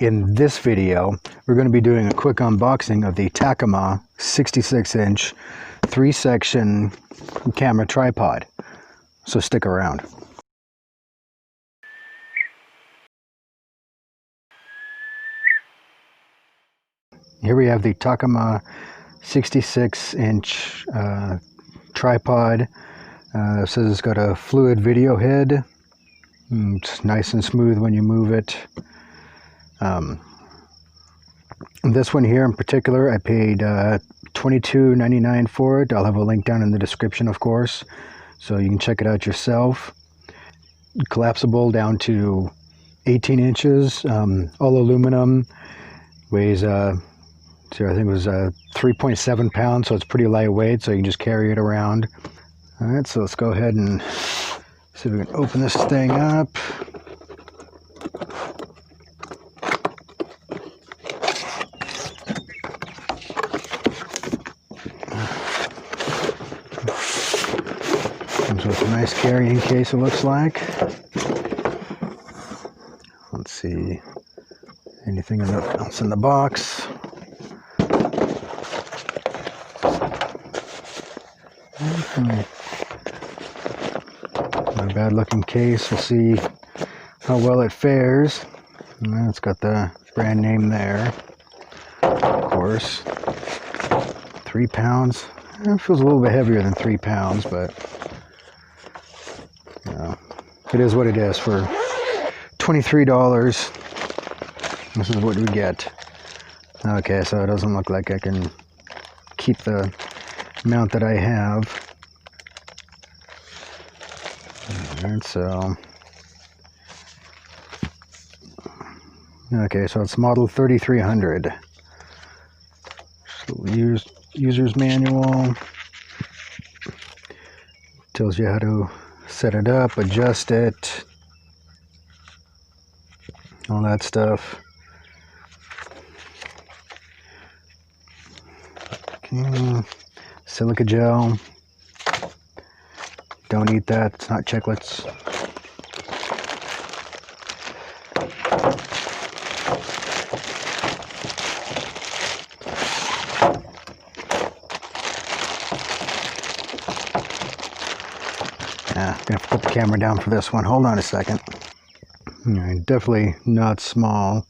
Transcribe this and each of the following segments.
In this video, we're going to be doing a quick unboxing of the Takama 66-inch 3-section camera tripod. So stick around. Here we have the Takama 66-inch tripod. It says it's got a fluid video head. It's nice and smooth when you move it. This one here in particular, I paid $22.99 for it. I'll have a link down in the description, of course, so you can check it out yourself. Collapsible down to 18 inches, all aluminum, weighs I think it was 3.7 pounds, so it's pretty lightweight, so you can just carry it around. All right, so let's go ahead and see if we can open this thing up. Comes with a nice carrying case, it looks like. Let's see, anything else in the box? Not a bad looking case. We'll see how well it fares. It's got the brand name there, of course. 3 pounds. It feels a little bit heavier than 3 pounds, but you know, it is what it is. For $23, this is what we get. Okay, so it doesn't look like I can keep the amount that I have. Alright, so okay, so it's model 3300. User's manual. Tells you how to set it up, adjust it, all that stuff. Okay. Silica gel. Don't eat that, it's not chiclets. I'm gonna put the camera down for this one. Hold on a second. Alright, definitely not small.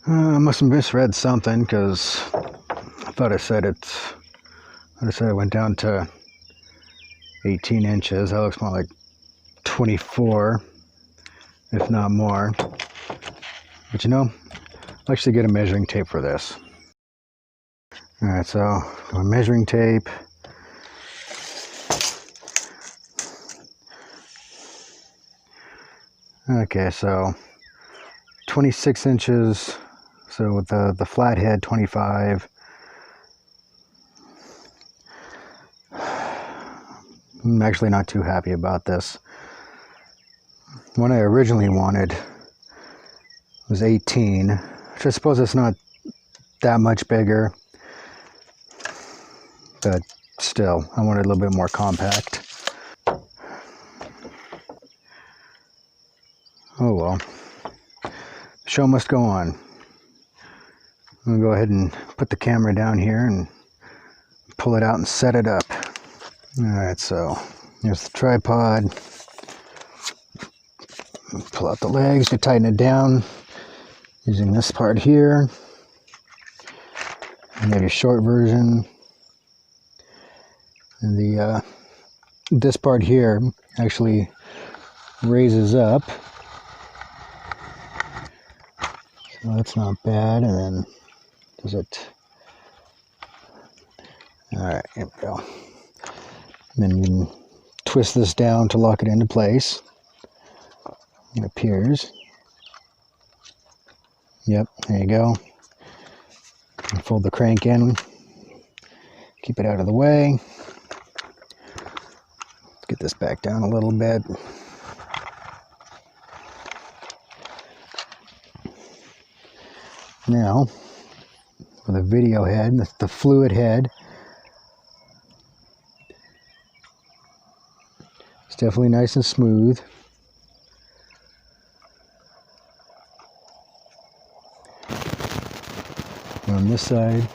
I must have misread something, because I thought I said it went down to 18 inches. That looks more like 24, if not more. But you know, I'll actually get a measuring tape for this. Alright, so my measuring tape. Okay, so 26 inches, so with the flat head, 25. I'm actually not too happy about this. One I originally wanted was 18, which I suppose it's not that much bigger, but still, I wanted a little bit more compact. Oh well, the show must go on. I'm gonna go ahead and put the camera down here and pull it out and set it up. Alright, so here's the tripod. Pull out the legs, you tighten it down using this part here. And you have your short version. And this part here actually raises up. So that's not bad. And then does it? Alright, here we go. And then you can twist this down to lock it into place. It appears. Yep, there you go. And fold the crank in. Keep it out of the way. Let's get this back down a little bit. Now, with a video head, the fluid head, it's definitely nice and smooth. on this side.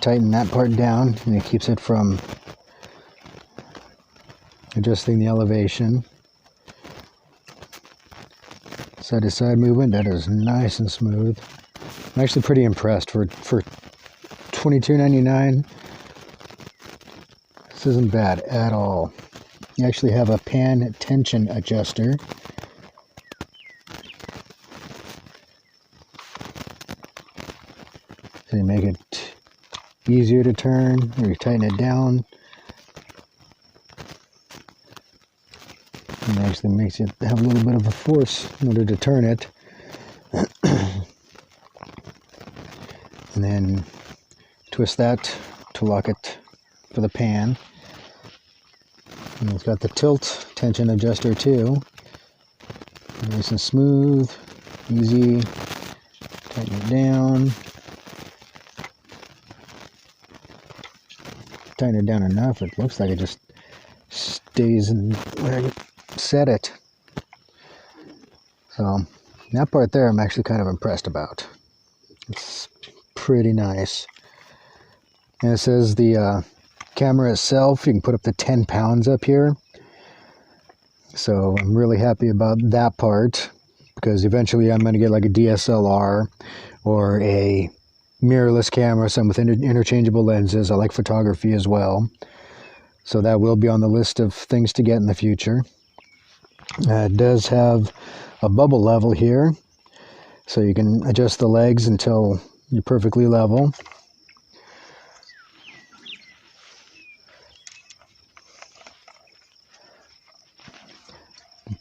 Tighten that part down, and it keeps it from adjusting the elevation. Side to side movement, that is nice and smooth. I'm actually pretty impressed for $22.99. This isn't bad at all. You actually have a pan tension adjuster. So you make it easier to turn, or you tighten it down. And it actually makes it have a little bit of a force in order to turn it. And then twist that to lock it for the pan. And it's got the tilt tension adjuster too. Nice and smooth, easy. Tighten it down. Tighten it down enough, it looks like it just stays in where I set it. So that part there I'm actually kind of impressed about. It's pretty nice. And it says the camera itself, you can put up to 10 pounds up here. So I'm really happy about that part, because eventually I'm going to get like a DSLR or a mirrorless camera, some with interchangeable lenses. I like photography as well. So that will be on the list of things to get in the future. It does have a bubble level here, so you can adjust the legs until you're perfectly level.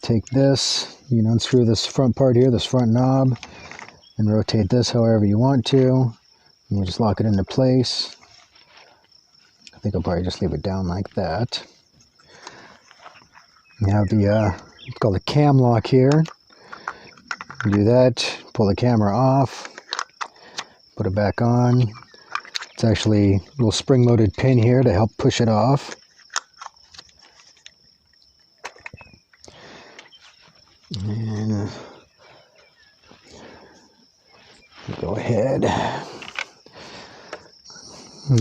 Take this, you can unscrew this front part here, this front knob, and rotate this however you want to. And you just lock it into place. I think I'll probably just leave it down like that. You have the, it's called a cam lock here. You do that, pull the camera off, put it back on. It's actually a little spring-loaded pin here to help push it off. And go ahead.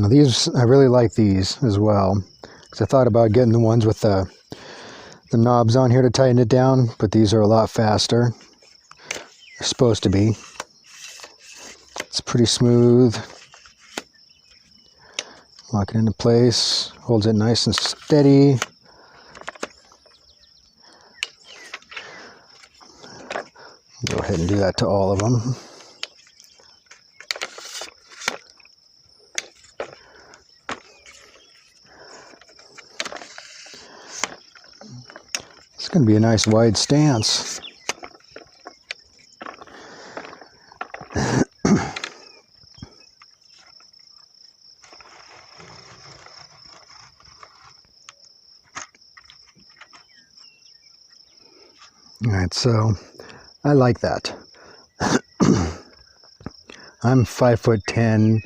These, I really like these as well, because I thought about getting the ones with the knobs on here to tighten it down, but these are a lot faster. They're supposed to be. It's pretty smooth. Lock it into place, holds it nice and steady. Go ahead and do that to all of them. It's going to be a nice wide stance. Alright, so I like that. I'm 5'10",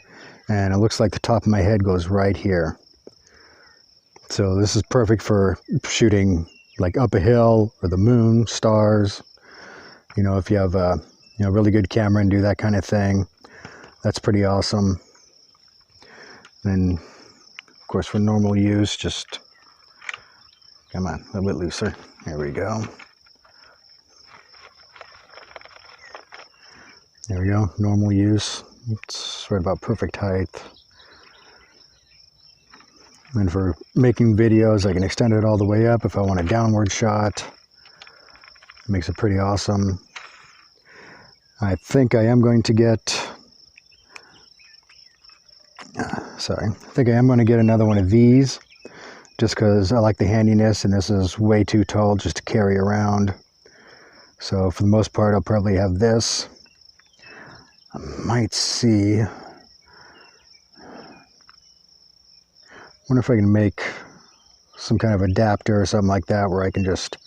and it looks like the top of my head goes right here. So this is perfect for shooting like up a hill or the moon, stars. You know, if you have a really good camera and do that kind of thing, that's pretty awesome. And of course for normal use, just come on, a little bit looser. There we go. There we go, normal use. It's right about perfect height. And for making videos, I can extend it all the way up if I want a downward shot. It makes it pretty awesome. I think I am going to get, I think I am going to get another one of these, just because I like the handiness, and this is way too tall just to carry around. So for the most part, I'll probably have this. I might see, wonder if I can make some kind of adapter or something like that where I can just,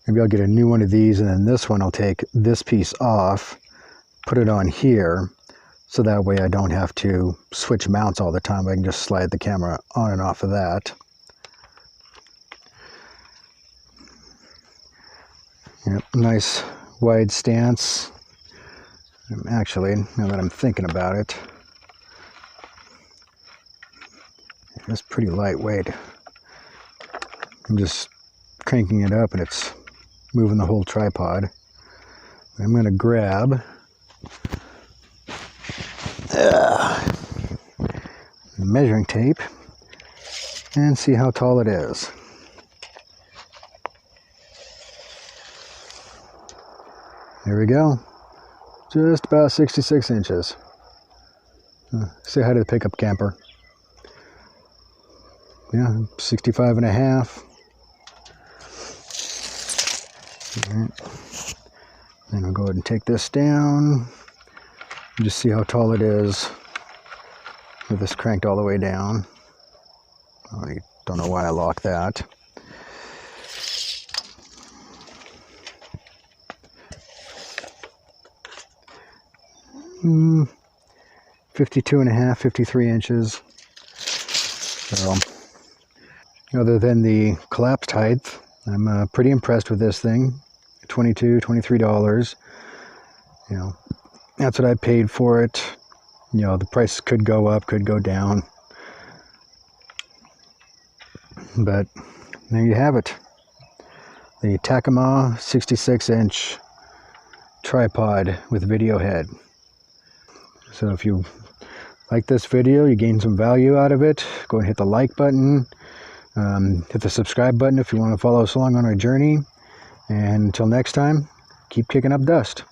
maybe I'll get a new one of these, and then this one I'll take this piece off, put it on here, so that way I don't have to switch mounts all the time. I can just slide the camera on and off of that. Yep, nice wide stance. Actually, now that I'm thinking about it, it's pretty lightweight. I'm just cranking it up and it's moving the whole tripod. I'm going to grab the measuring tape and see how tall it is. There we go. Just about 66 inches. Say hi to the pickup camper. Yeah, 65 and a half. All right. Then I'll go ahead and take this down and just see how tall it is with this cranked all the way down. I don't know why I locked that. Hmm, 52 and a half, 53 inches. So, other than the collapsed height, I'm pretty impressed with this thing. $22, $23. You know, that's what I paid for it. You know, the price could go up, could go down. But there you have it. The Takama 66-inch tripod with video head. So if you like this video, you gain some value out of it, go and hit the like button. Hit the subscribe button if you want to follow us along on our journey. And until next time, keep kicking up dust.